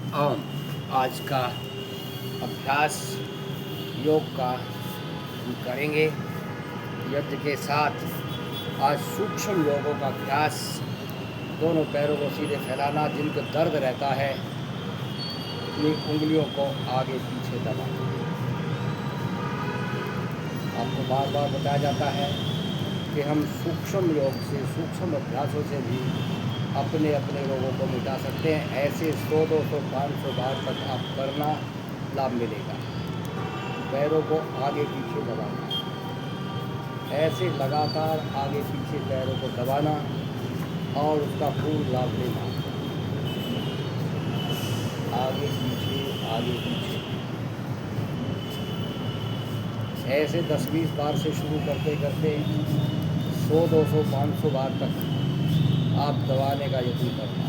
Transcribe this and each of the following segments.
ओम। आज का अभ्यास योग का हम करेंगे यज्ञ के साथ। आज सूक्ष्म योगों का अभ्यास। दोनों पैरों को सीधे फैलाना, जिनको दर्द रहता है अपनी उंगलियों को आगे पीछे दबाना। आपको बार बार बताया जाता है कि हम सूक्ष्म योग से, सूक्ष्म अभ्यासों से भी अपने अपने रोगों को मिटा सकते हैं। ऐसे 100, 200, 500 बार तक आप करना, लाभ मिलेगा। पैरों को आगे पीछे दबाना, ऐसे लगातार आगे पीछे पैरों को दबाना और उसका पूर्ण लाभ लेना। आगे पीछे ऐसे 10-20 बार से शुरू करते करते 100, 200, 500 बार तक आप दबाने का यत्न करना।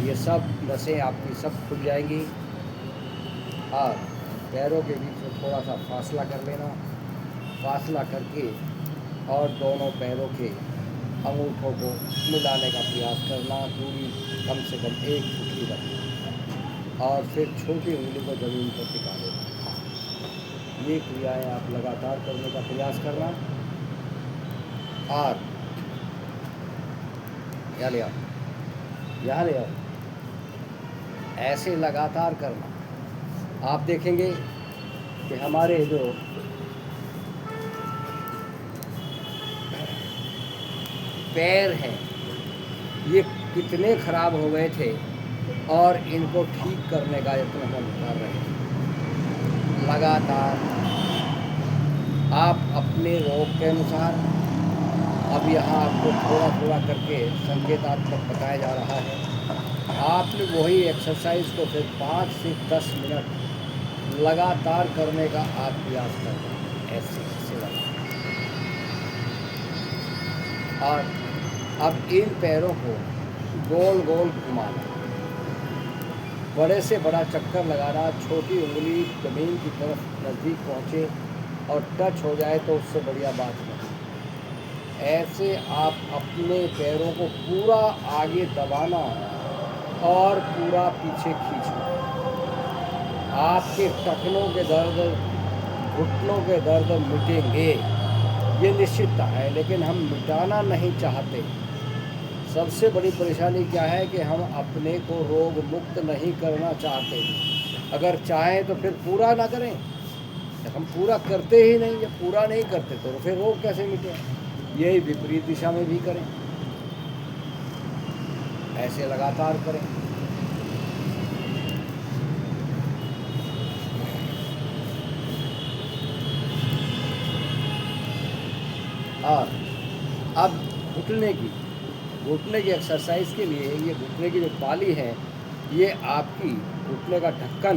ये सब नसें आपकी सब खुल जाएंगी। और पैरों के बीच में थोड़ा सा फासला कर लेना। फासला करके और दोनों पैरों के अंगूठों को मिलाने का प्रयास करना। दूरी कम से कम 1 फुट की रखना और फिर छोटी उंगली को ज़मीन पर टिका देना। ये क्रियाएं आप लगातार करने का प्रयास करना। और यहाँ ले आओ, ऐसे लगातार करना। आप देखेंगे कि हमारे जो पैर हैं ये कितने खराब हो गए थे और इनको ठीक करने का यत्न हम कर रहे हैं। लगातार आप अपने रोग के अनुसार, अब यहाँ आपको थोड़ा थोड़ा करके संकेतात्मक बताया जा रहा है। आपने वही एक्सरसाइज को फिर 5 से 10 मिनट लगातार करने का आप प्रयास करना। ऐसे लगा। और अब इन पैरों को गोल गोल घुमाना, बड़े से बड़ा चक्कर लगाना। छोटी उंगली ज़मीन की तरफ नज़दीक पहुँचे और टच हो जाए तो उससे बढ़िया बात नहीं। ऐसे आप अपने पैरों को पूरा आगे दबाना और पूरा पीछे खींचना। आपके टखनों के दर्द, घुटनों के दर्द मिटेंगे, ये निश्चितता है। लेकिन हम मिटाना नहीं चाहते। सबसे बड़ी परेशानी क्या है कि हम अपने को रोग मुक्त नहीं करना चाहते। अगर चाहें तो फिर पूरा ना करें। हम पूरा करते ही नहीं, जब पूरा नहीं करते तो फिर रोग कैसे मिटे। यही विपरीत दिशा में भी करें। ऐसे लगातार करें। और अब घुटने की एक्सरसाइज के लिए ये घुटने की जो पाली है, ये आपकी घुटने का ढक्कन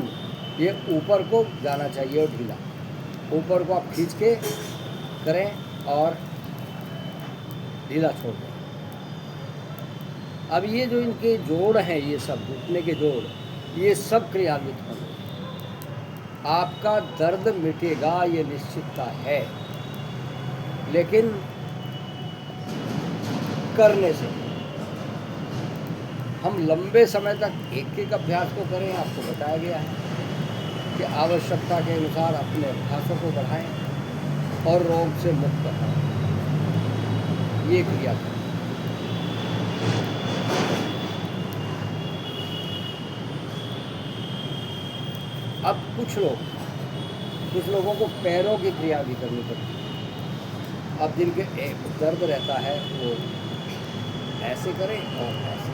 ये ऊपर को जाना चाहिए और ढीला। ऊपर को आप खींच के करें और ढीला छोड़ दें। अब ये जो इनके जोड़ हैं, ये सब घुटने के जोड़, ये सब क्रियान्वित होंगे। आपका दर्द मिटेगा, ये निश्चितता है। लेकिन करने से हम लंबे समय तक एक एक अभ्यास को करें। आपको बताया गया है कि आवश्यकता के अनुसार अपने अभ्यासों को बढ़ाएं और रोग से मुक्त रहें। ये क्रिया करें। अब कुछ लोगों को पैरों की क्रिया भी करनी पड़ती है। अब जिनके दर्द रहता है वो ऐसे करें और ऐसे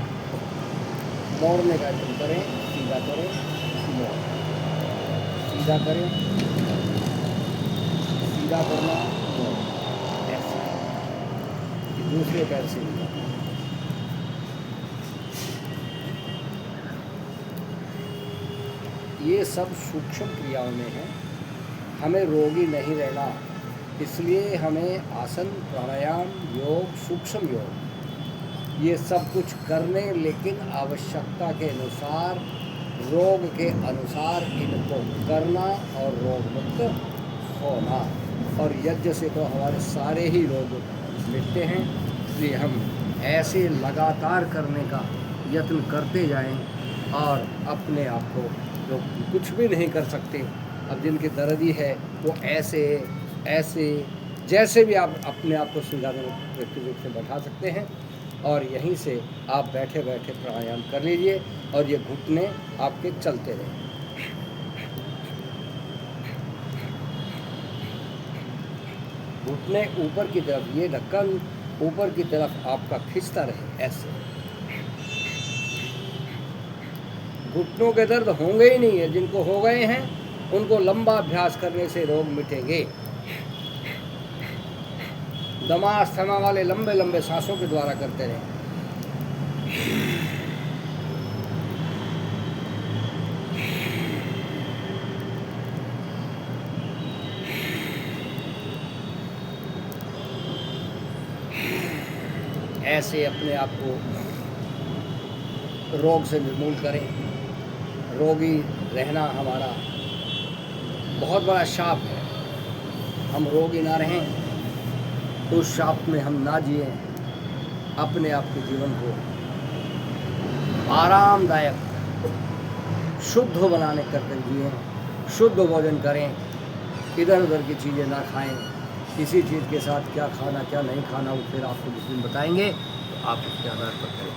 मोड़ने का यत्न करें। सीधा करें, मोड़, सीधा करें, सीधा करना, मोड़, ऐसे। दूसरे पैर से भी ये सब सूक्ष्म क्रियाओं में है। हमें रोगी नहीं रहना, इसलिए हमें आसन, प्राणायाम, योग, सूक्ष्म योग ये सब कुछ करने, लेकिन आवश्यकता के अनुसार, रोग के अनुसार इनको करना और रोग मुक्त होना। और यज्ञ से तो हमारे सारे ही रोग मिटते हैं। इसलिए हम ऐसे लगातार करने का यत्न करते जाएं और अपने आप को जो कुछ भी नहीं कर सकते, अब जिनकी दर्दी है वो ऐसे ऐसे जैसे भी आप अपने आप को व्यक्ति रूप से बैठा सकते हैं। और यहीं से आप बैठे बैठे प्राणायाम कर लीजिए और ये घुटने आपके चलते रहें। घुटने ऊपर की तरफ, ये ढक्कन ऊपर की तरफ आपका खींचता रहे ऐसे। घुटनों के दर्द होंगे ही नहीं है, जिनको हो गए हैं उनको लंबा अभ्यास करने से रोग मिटेंगे। दमा अस्थमा वाले लंबे लंबे सांसों के द्वारा करते रहें। ऐसे अपने आप को रोग से निर्मूल करें। रोगी रहना हमारा बहुत बड़ा शाप है। हम रोगी ना रहें, उस शाप में हम ना जिए, अपने आप के जीवन को आरामदायक शुद्ध बनाने कर जिए, शुद्ध भोजन करें, इधर उधर की चीज़ें ना खाएं। किसी चीज़ के साथ क्या खाना क्या नहीं खाना वो फिर आपको जिस दिन बताएंगे, तो आप उसके आधार पर करें।